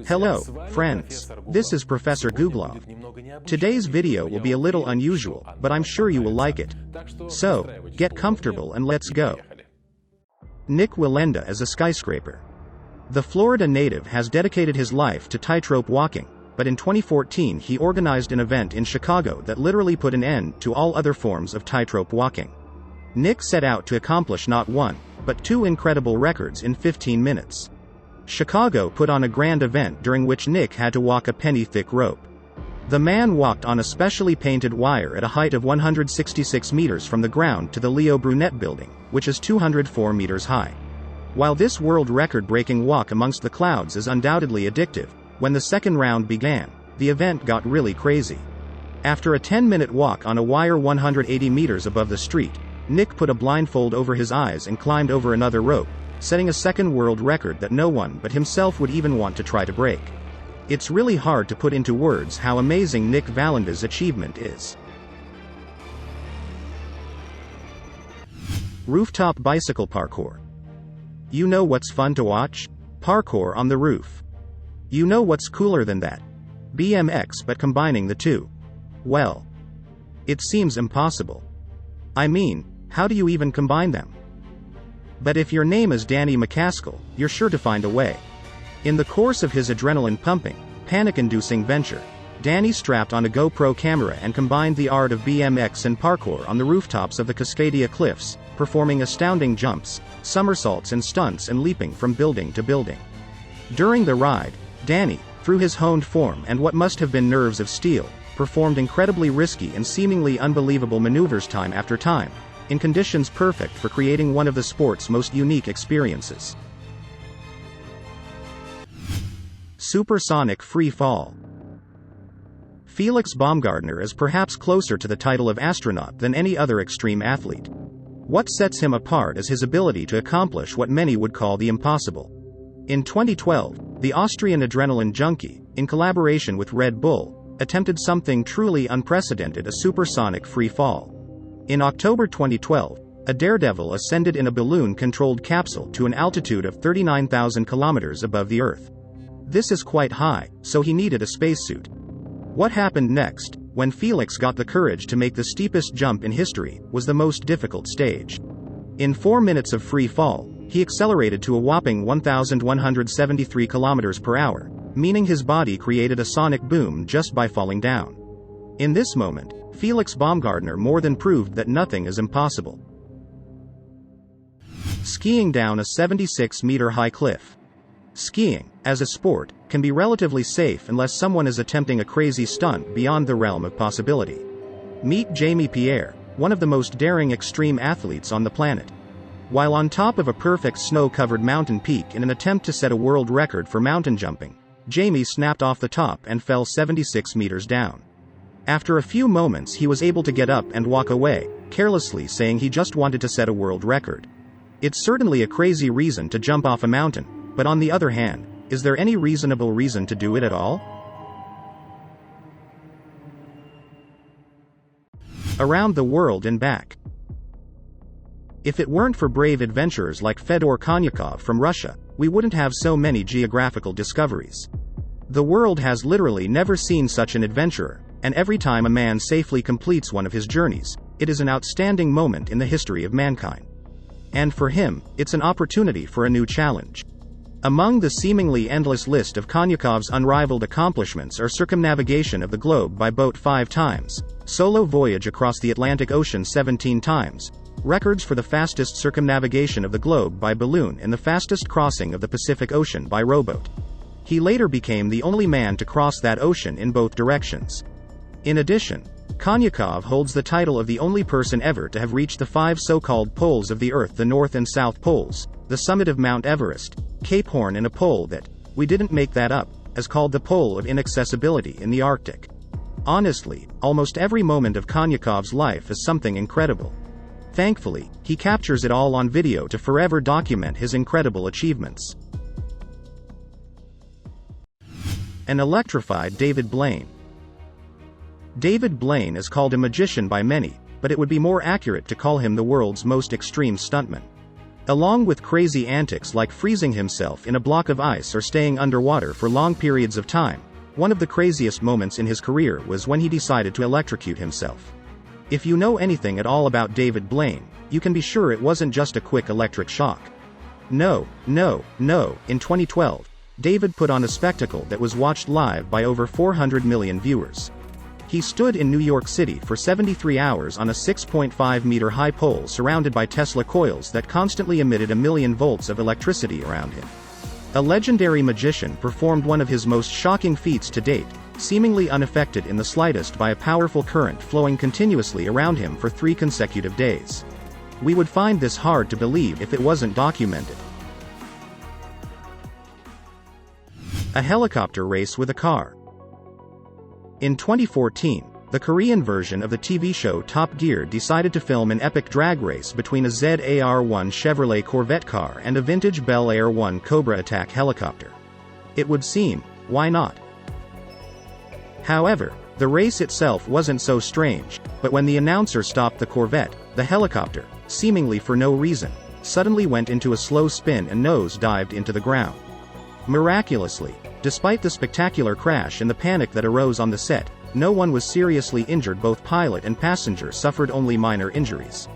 Hello, friends. This is Professor Googlov. Today's video will be a little unusual, but I'm sure you will like it. So, get comfortable and let's go. Nik Wallenda is a skyscraper. The Florida native has dedicated his life to tightrope walking, but in 2014 he organized an event in Chicago that literally put an end to all other forms of tightrope walking. Nik set out to accomplish not one, but two incredible records in 15 minutes. Chicago put on a grand event during which Nik had to walk a penny-thick rope. The man walked on a specially painted wire at a height of 166 meters from the ground to the Leo Burnett building, which is 204 meters high. While this world record-breaking walk amongst the clouds is undoubtedly addictive, when the second round began, the event got really crazy. After a 10-minute walk on a wire 180 meters above the street, Nik put a blindfold over his eyes and climbed over another rope, setting a second world record that no one but himself would even want to try to break. It's really hard to put into words how amazing Nik Wallenda's achievement is. Rooftop bicycle parkour. You know what's fun to watch? Parkour on the roof. You know what's cooler than that? BMX, but combining the two. Well, it seems impossible. I mean, how do you even combine them? But if your name is Danny MacAskill, you're sure to find a way. In the course of his adrenaline-pumping, panic-inducing venture, Danny strapped on a GoPro camera and combined the art of BMX and parkour on the rooftops of the Cascadia Cliffs, performing astounding jumps, somersaults and stunts and leaping from building to building. During the ride, Danny, through his honed form and what must have been nerves of steel, performed incredibly risky and seemingly unbelievable maneuvers time after time, in conditions perfect for creating one of the sport's most unique experiences. Supersonic free fall. Felix Baumgartner is perhaps closer to the title of astronaut than any other extreme athlete. What sets him apart is his ability to accomplish what many would call the impossible. In 2012, the Austrian adrenaline junkie, in collaboration with Red Bull, attempted something truly unprecedented: a supersonic free fall. In October 2012, a daredevil ascended in a balloon-controlled capsule to an altitude of 39,000 kilometers above the Earth. This is quite high, so he needed a spacesuit. What happened next, when Felix got the courage to make the steepest jump in history, was the most difficult stage. In 4 minutes of free fall, he accelerated to a whopping 1,173 kilometers per hour, meaning his body created a sonic boom just by falling down. In this moment, Felix Baumgartner more than proved that nothing is impossible. Skiing down a 76-meter-high cliff. Skiing, as a sport, can be relatively safe unless someone is attempting a crazy stunt beyond the realm of possibility. Meet Jamie Pierre, one of the most daring extreme athletes on the planet. While on top of a perfect snow-covered mountain peak in an attempt to set a world record for mountain jumping, Jamie snapped off the top and fell 76 meters down. After a few moments he was able to get up and walk away, carelessly saying he just wanted to set a world record. It's certainly a crazy reason to jump off a mountain, but on the other hand, is there any reasonable reason to do it at all? Around the world and back. If it weren't for brave adventurers like Fedor Konyakov from Russia, we wouldn't have so many geographical discoveries. The world has literally never seen such an adventurer, and every time a man safely completes one of his journeys, it is an outstanding moment in the history of mankind. And for him, it's an opportunity for a new challenge. Among the seemingly endless list of Konyakov's unrivaled accomplishments are circumnavigation of the globe by boat 5 times, solo voyage across the Atlantic Ocean 17 times, records for the fastest circumnavigation of the globe by balloon and the fastest crossing of the Pacific Ocean by rowboat. He later became the only man to cross that ocean in both directions. In addition, Konyakov holds the title of the only person ever to have reached the 5 so-called poles of the Earth: the North and South Poles, the summit of Mount Everest, Cape Horn, and a pole that, we didn't make that up, is called the Pole of Inaccessibility in the Arctic. Honestly, almost every moment of Konyakov's life is something incredible. Thankfully, he captures it all on video to forever document his incredible achievements. An electrified David Blaine. David Blaine is called a magician by many, but it would be more accurate to call him the world's most extreme stuntman. Along with crazy antics like freezing himself in a block of ice or staying underwater for long periods of time, one of the craziest moments in his career was when he decided to electrocute himself. If you know anything at all about David Blaine, you can be sure it wasn't just a quick electric shock. No. In 2012, David put on a spectacle that was watched live by over 400 million viewers. He stood in New York City for 73 hours on a 6.5-meter high pole surrounded by Tesla coils that constantly emitted 1,000,000 volts of electricity around him. A legendary magician performed one of his most shocking feats to date, seemingly unaffected in the slightest by a powerful current flowing continuously around him for 3 consecutive days. We would find this hard to believe if it wasn't documented. A helicopter race with a car. In 2014, the Korean version of the TV show Top Gear decided to film an epic drag race between a ZAR-1 Chevrolet Corvette car and a vintage Bel Air 1 Cobra attack helicopter. It would seem, why not? However, the race itself wasn't so strange, but when the announcer stopped the Corvette, the helicopter, seemingly for no reason, suddenly went into a slow spin and nose-dived into the ground. Miraculously, despite the spectacular crash and the panic that arose on the set, no one was seriously injured. Both pilot and passenger suffered only minor injuries.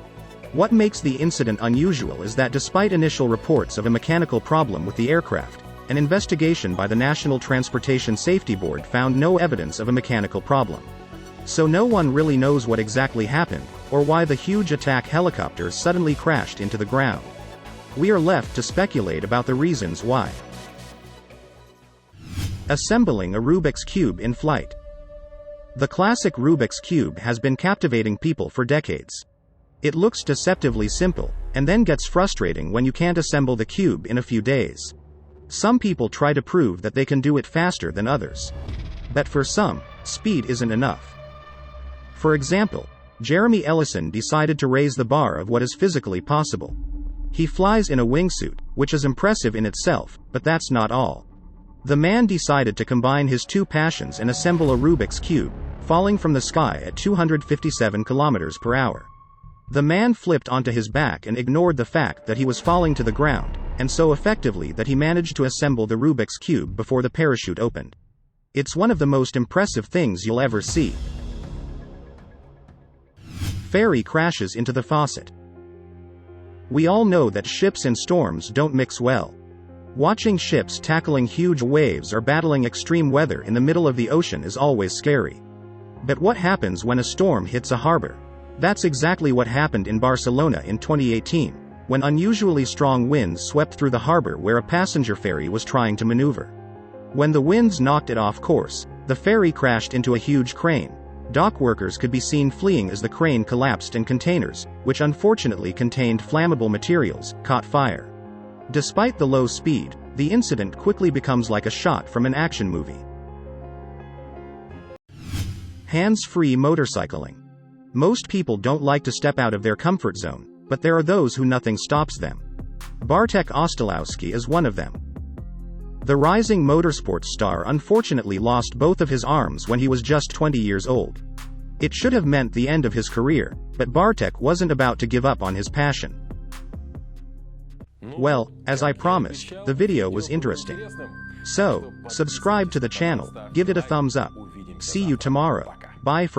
What makes the incident unusual is that despite initial reports of a mechanical problem with the aircraft, an investigation by the National Transportation Safety Board found no evidence of a mechanical problem. So no one really knows what exactly happened, or why the huge attack helicopter suddenly crashed into the ground. We are left to speculate about the reasons why. Assembling a Rubik's Cube in flight. The classic Rubik's Cube has been captivating people for decades. It looks deceptively simple, and then gets frustrating when you can't assemble the cube in a few days. Some people try to prove that they can do it faster than others. But for some, speed isn't enough. For example, Jeremy Ellison decided to raise the bar of what is physically possible. He flies in a wingsuit, which is impressive in itself, but that's not all. The man decided to combine his 2 passions and assemble a Rubik's Cube, falling from the sky at 257 kilometers per hour. The man flipped onto his back and ignored the fact that he was falling to the ground, and so effectively that he managed to assemble the Rubik's Cube before the parachute opened. It's one of the most impressive things you'll ever see. Ferry crashes into the faucet. We all know that ships and storms don't mix well. Watching ships tackling huge waves or battling extreme weather in the middle of the ocean is always scary. But what happens when a storm hits a harbor? That's exactly what happened in Barcelona in 2018, when unusually strong winds swept through the harbor where a passenger ferry was trying to maneuver. When the winds knocked it off course, the ferry crashed into a huge crane. Dock workers could be seen fleeing as the crane collapsed and containers, which unfortunately contained flammable materials, caught fire. Despite the low speed, the incident quickly becomes like a shot from an action movie. Hands-free motorcycling. Most people don't like to step out of their comfort zone, but there are those who nothing stops them. Bartek Ostolowski is one of them. The rising motorsports star unfortunately lost both of his arms when he was just 20 years old. It should have meant the end of his career, but Bartek wasn't about to give up on his passion. Well, as I promised, the video was interesting. So, subscribe to the channel, give it a thumbs up. See you tomorrow. Bye for now.